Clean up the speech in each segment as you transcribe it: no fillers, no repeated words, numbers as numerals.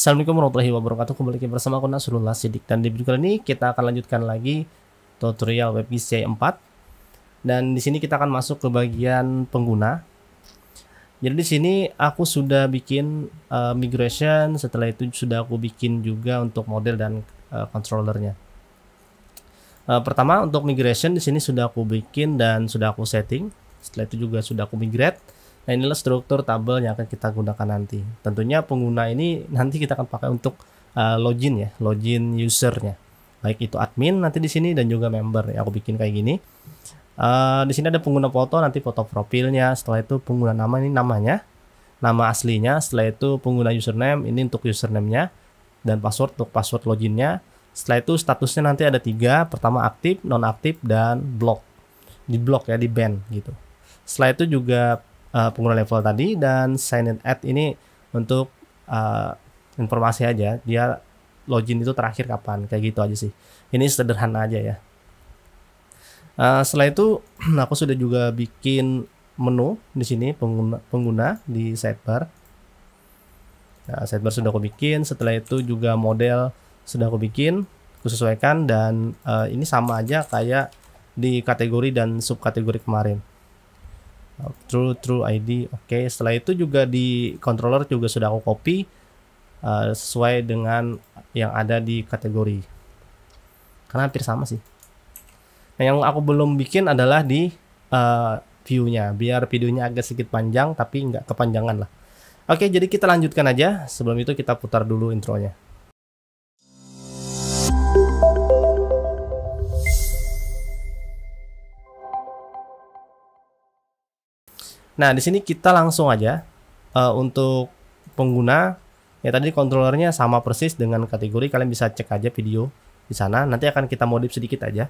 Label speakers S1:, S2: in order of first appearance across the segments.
S1: Assalamualaikum warahmatullahi wabarakatuh. Kembali lagi bersama aku Nasrullah Sidik, dan di video kali ini kita akan lanjutkan lagi tutorial WebGIS 4. Dan di sini kita akan masuk ke bagian pengguna. Jadi di sini aku sudah bikin migration, setelah itu sudah aku bikin juga untuk model dan controllernya. Pertama untuk migration di sini sudah aku bikin dan sudah aku setting. Setelah itu juga sudah aku migrate. Nah, inilah struktur tabel yang akan kita gunakan nanti. Tentunya pengguna ini nanti kita akan pakai untuk login ya, login usernya. Baik itu admin nanti di sini dan juga member. Ya, aku bikin kayak gini. Di sini ada pengguna foto, nanti foto profilnya. Setelah itu pengguna nama, ini namanya, nama aslinya. Setelah itu pengguna username, ini untuk username-nya, dan password untuk password loginnya. Setelah itu statusnya nanti ada 3. Pertama aktif, nonaktif, dan block. Di block ya, di ban gitu. Setelah itu juga pengguna level tadi, dan sign in add ini untuk informasi aja, dia login itu terakhir kapan, kayak gitu aja sih. Ini sederhana aja ya. Setelah itu aku sudah juga bikin menu di sini pengguna di sidebar. Nah, sidebar sudah aku bikin. Setelah itu juga model sudah aku bikin, aku sesuaikan, dan ini sama aja kayak di kategori dan subkategori kemarin. True ID. Oke, setelah itu juga di controller juga sudah aku copy sesuai dengan yang ada di kategori, karena hampir sama sih. Nah, yang aku belum bikin adalah di view-nya, biar videonya agak sedikit panjang tapi nggak kepanjangan lah. Oke, jadi kita lanjutkan aja. Sebelum itu kita putar dulu intronya. Nah, di sini kita langsung aja untuk pengguna ya, tadi controllernya sama persis dengan kategori. Kalian bisa cek aja video di sana. Nanti akan kita modif sedikit aja.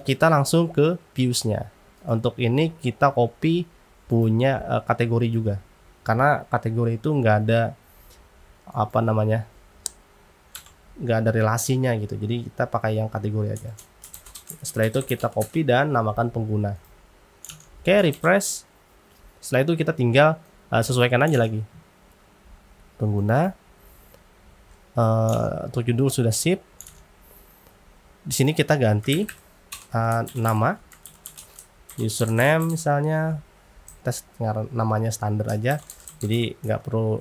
S1: Kita langsung ke views-nya. Untuk ini kita copy punya kategori juga, karena kategori itu nggak ada apa namanya, nggak ada relasinya gitu. Jadi kita pakai yang kategori aja. Setelah itu kita copy dan namakan pengguna. Oke, refresh. Setelah itu kita tinggal sesuaikan aja lagi pengguna. Untuk judul sudah sip. Di sini kita ganti nama, username misalnya, tes namanya standar aja, jadi nggak perlu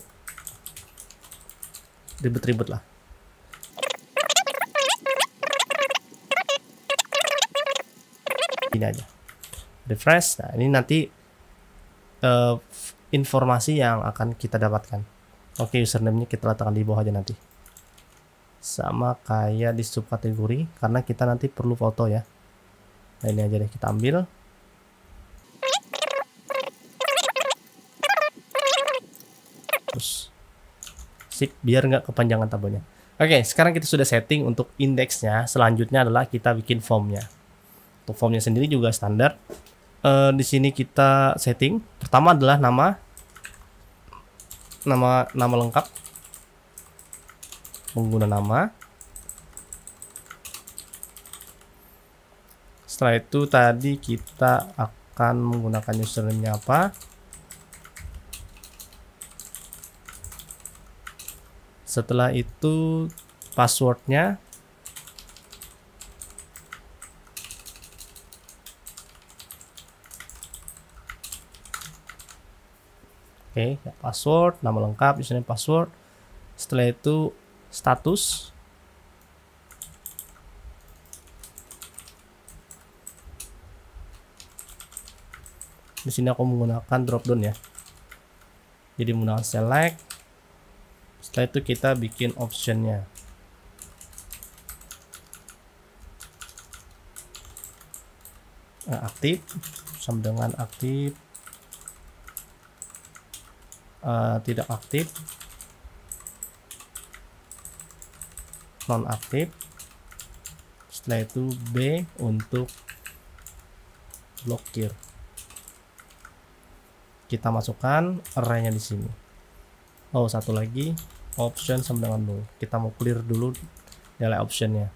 S1: ribet-ribet lah. Ini aja. Refresh. Nah, ini nanti informasi yang akan kita dapatkan. Oke, username-nya kita letakkan di bawah aja nanti, sama kayak di subkategori, karena kita nanti perlu foto ya. Nah, ini aja deh, kita ambil. Terus sip, biar nggak kepanjangan tabelnya. Oke, sekarang kita sudah setting untuk indeksnya. Selanjutnya adalah kita bikin formnya. Untuk formnya sendiri juga standar. Di sini kita setting. Pertama adalah nama lengkap, pengguna nama. Setelah itu tadi kita akan menggunakan username-nya apa. Setelah itu passwordnya. Oke, ya, password, nama lengkap, username, password. Setelah itu status. Di sini aku menggunakan drop down ya. Jadi menggunakan select. Setelah itu kita bikin optionnya. Aktif sama dengan aktif. Tidak aktif, non aktif. Setelah itu B untuk blokir. Kita masukkan array-nya di sini. Oh, satu lagi, option sama dengan 0. Kita mau clear dulu nilai optionnya.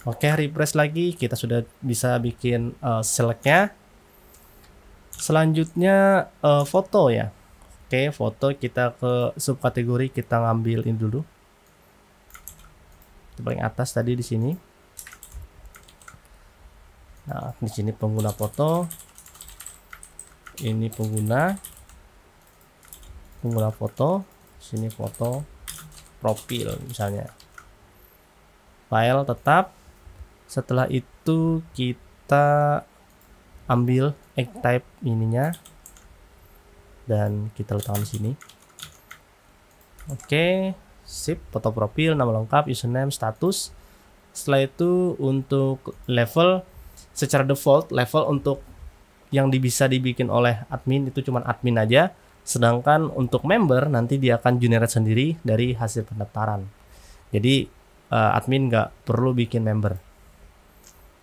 S1: Oke, refresh lagi. Kita sudah bisa bikin select-nya. Selanjutnya foto ya. Oke, foto kita ke subkategori, kita ngambil ini dulu. Di paling atas tadi di sini. Nah, di sini pengguna foto. Ini pengguna foto. Sini foto profil misalnya. File tetap. Setelah itu kita ambil egg type ininya dan kita letakkan di sini. Oke, sip, foto profil, nama lengkap, username, status. Setelah itu untuk level, secara default level untuk yang bisa dibikin oleh admin itu cuma admin aja. Sedangkan untuk member nanti dia akan generate sendiri dari hasil pendaftaran. Jadi admin nggak perlu bikin member.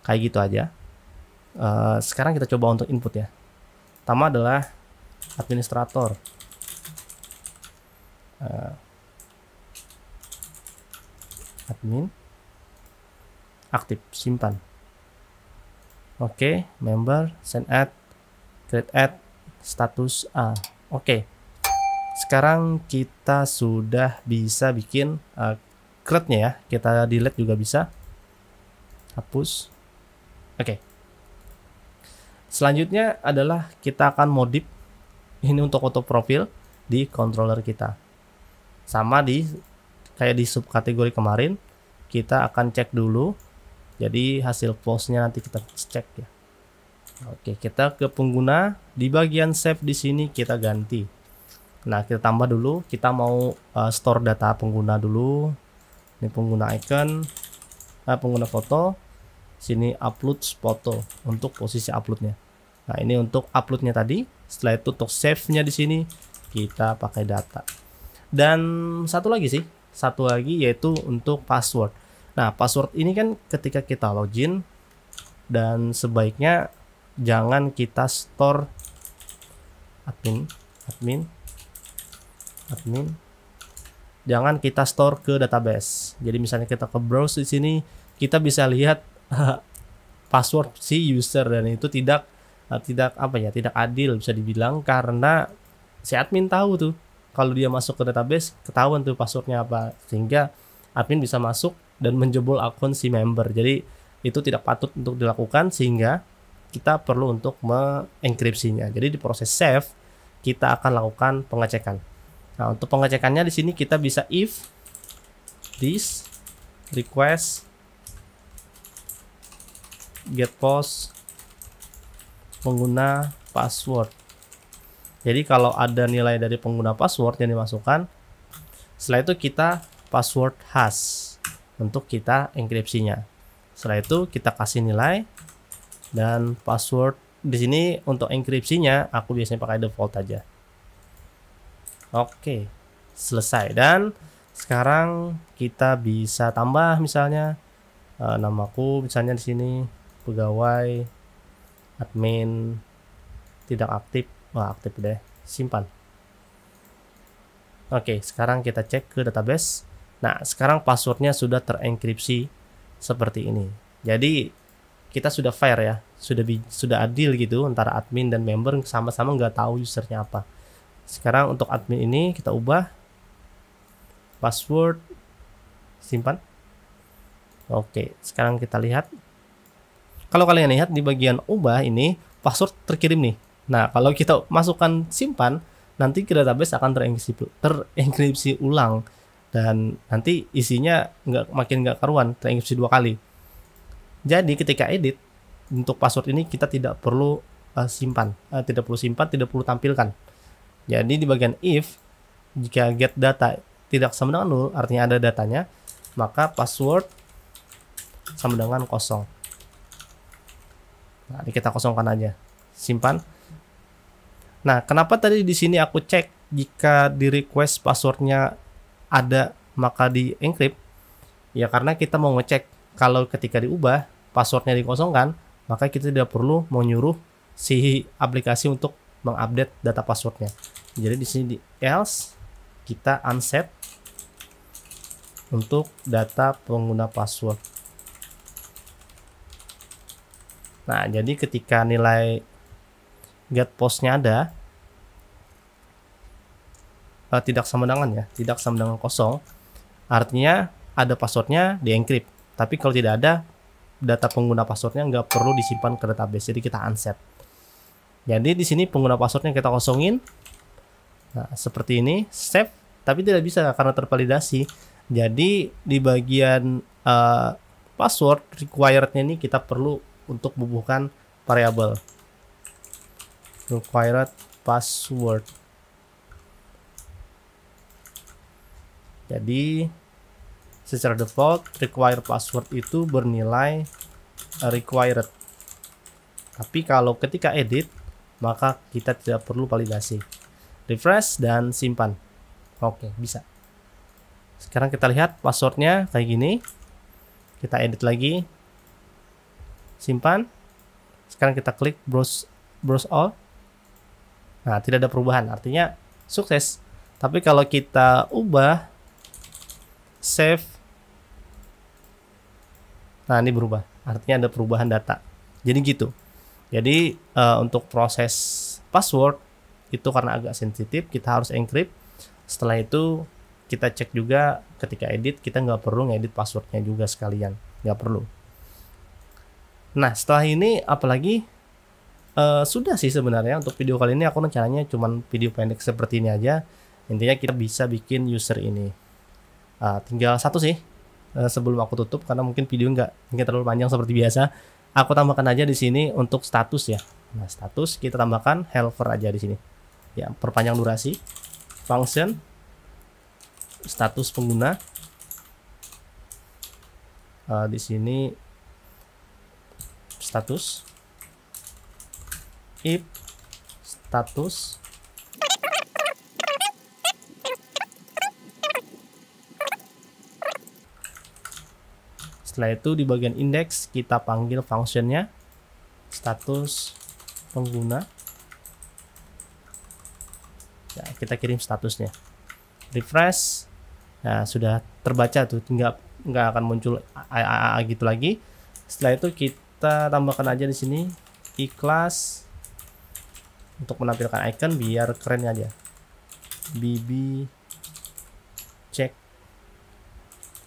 S1: Kayak gitu aja. Sekarang kita coba untuk input ya. Pertama adalah administrator. Admin aktif, simpan. Oke, member, send add, create add, status A. Oke, sekarang kita sudah bisa bikin create-nya ya. Kita delete juga bisa. Hapus. Oke. Selanjutnya adalah kita akan modif ini untuk auto profil di controller kita. Sama kayak di subkategori kemarin, kita akan cek dulu. Jadi hasil postnya nanti kita cek ya. Oke, kita ke pengguna, di bagian save di sini kita ganti. Nah, kita tambah dulu, kita mau store data pengguna dulu. Ini pengguna icon, pengguna foto. Sini upload foto untuk posisi uploadnya. Nah, ini untuk uploadnya tadi. Setelah itu untuk save-nya di sini kita pakai data. Dan satu lagi yaitu untuk password. Nah, password ini kan ketika kita login dan sebaiknya jangan kita store admin. Jangan kita store ke database. Jadi misalnya kita ke browse di sini, kita bisa lihat password si user dan itu tidak adil bisa dibilang, karena si admin tahu tuh kalau dia masuk ke database ketahuan tuh passwordnya apa, sehingga admin bisa masuk dan menjebol akun si member. Jadi itu tidak patut untuk dilakukan, sehingga kita perlu untuk mengenkripsinya. Jadi di proses save kita akan lakukan pengecekan. Nah, untuk pengecekannya di sini kita bisa if this request get post pengguna password. Jadi kalau ada nilai dari pengguna password yang dimasukkan, setelah itu kita password hash untuk kita enkripsinya. Setelah itu kita kasih nilai dan password. Di sini untuk enkripsinya aku biasanya pakai default aja. Oke, selesai. Dan sekarang kita bisa tambah misalnya namaku misalnya di sini pegawai admin tidak aktif. Wah, aktif deh, simpan. Oke, sekarang kita cek ke database. Nah, sekarang passwordnya sudah terenkripsi seperti ini. Jadi kita sudah fair ya, sudah adil gitu antara admin dan member, sama-sama nggak tahu usernya apa. Sekarang untuk admin ini kita ubah password, simpan. Oke, sekarang kita lihat. Kalau kalian lihat di bagian ubah ini password terkirim nih. Nah, kalau kita masukkan simpan, nanti ke database akan terenkripsi ulang dan nanti isinya makin nggak karuan, terenkripsi 2 kali. Jadi ketika edit untuk password ini kita tidak perlu simpan, tidak perlu tampilkan. Jadi di bagian if, jika get data tidak sama dengan 0, artinya ada datanya, maka password sama dengan kosong. Nah, ini kita kosongkan aja, simpan. Nah, kenapa tadi di sini aku cek jika di request passwordnya ada maka di encrypt? Ya karena kita mau ngecek kalau ketika diubah passwordnya dikosongkan, maka kita tidak perlu menyuruh si aplikasi untuk mengupdate data passwordnya. Jadi di sini di else kita unset untuk data pengguna password. Nah, jadi ketika nilai get postnya ada, tidak sama dengan ya, tidak sama dengan kosong. Artinya ada passwordnya di encrypt. Tapi kalau tidak ada, data pengguna passwordnya nggak perlu disimpan ke database. Jadi kita unset. Jadi di sini pengguna passwordnya kita kosongin. Nah, seperti ini, save. Tapi tidak bisa karena tervalidasi. Jadi di bagian password required-nya ini kita perlu untuk bubuhkan variabel required password. Jadi secara default required password itu bernilai required. Tapi kalau ketika edit maka kita tidak perlu validasi. Refresh dan simpan. Oke, bisa. Sekarang kita lihat passwordnya kayak gini. Kita edit lagi. Simpan. Sekarang kita klik browse all. Nah, tidak ada perubahan. Artinya sukses. Tapi kalau kita ubah save. Nah, ini berubah. Artinya ada perubahan data. Jadi gitu. Jadi untuk proses password itu karena agak sensitif, kita harus encrypt. Setelah itu kita cek juga ketika edit, kita nggak perlu ngedit passwordnya juga sekalian, nggak perlu. Nah, setelah ini apalagi sudah sih sebenarnya untuk video kali ini. Aku rencananya cuman video pendek seperti ini aja. Intinya kita bisa bikin user ini. Tinggal satu sih sebelum aku tutup karena mungkin video nggak terlalu panjang seperti biasa. Aku tambahkan aja di sini untuk status ya. Nah, status kita tambahkan helper aja di sini. Ya, perpanjang durasi. Function status pengguna. Di sini status if status setelah itu di bagian index kita panggil functionnya status pengguna ya, kita kirim statusnya, refresh. Nah, sudah terbaca tuh, nggak akan muncul AAA gitu lagi. Setelah itu kita tambahkan aja di sini ikhlas untuk menampilkan icon biar keren aja. BB check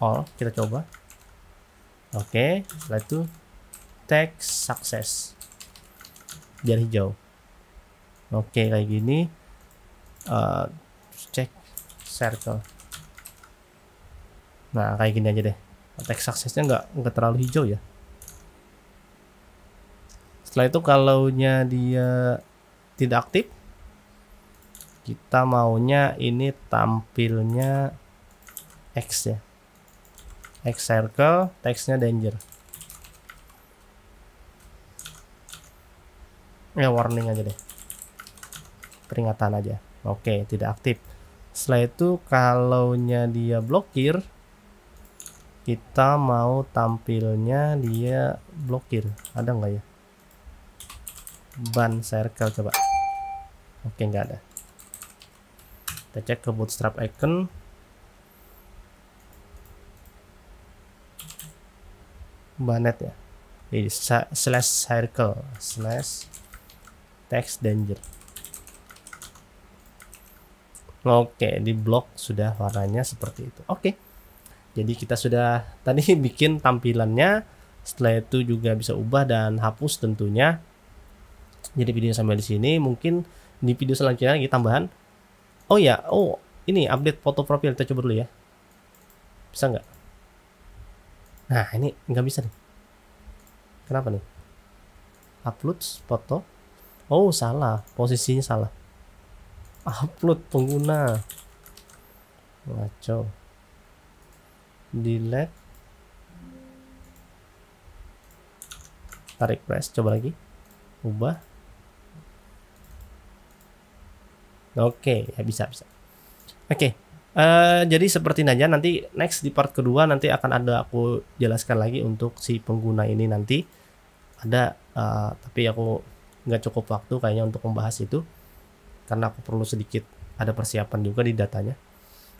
S1: all, kita coba. Oke, setelah itu text success biar hijau. Oke, kayak gini. Cek circle. Nah, kayak gini aja deh. Text successnya nggak terlalu hijau ya. Setelah itu kalau dia tidak aktif, kita maunya ini tampilnya X ya. X circle, teksnya danger. Ya, warning aja deh. Peringatan aja. Oke, tidak aktif. Setelah itu kalau dia blokir, kita mau tampilnya dia blokir. Ada nggak ya? Ban circle coba. Oke, nggak ada. Kita cek ke bootstrap icon. Banet ya. Jadi slash circle slash text danger. Oke, di blok sudah warnanya seperti itu. Oke. Jadi kita sudah tadi bikin tampilannya. Setelah itu juga bisa ubah dan hapus tentunya. Jadi video sampai di sini. Mungkin di video selanjutnya lagi tambahan. Oh ya, ini update foto profil, kita coba dulu ya. Bisa nggak? Nah, ini nggak bisa nih. Kenapa nih? Upload foto. Oh, salah. Posisinya salah. Upload pengguna. Ngaco. Delete. Tarik press. Coba lagi. Ubah. Oke, ya bisa. Oke. Jadi seperti ini aja. Nanti next di part kedua nanti akan ada aku jelaskan lagi untuk si pengguna ini nanti ada, tapi aku nggak cukup waktu kayaknya untuk membahas itu karena aku perlu sedikit ada persiapan juga di datanya.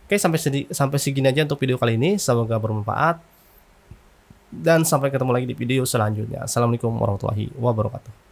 S1: Oke, sampai segini aja untuk video kali ini. Semoga bermanfaat dan sampai ketemu lagi di video selanjutnya. Assalamualaikum warahmatullahi wabarakatuh.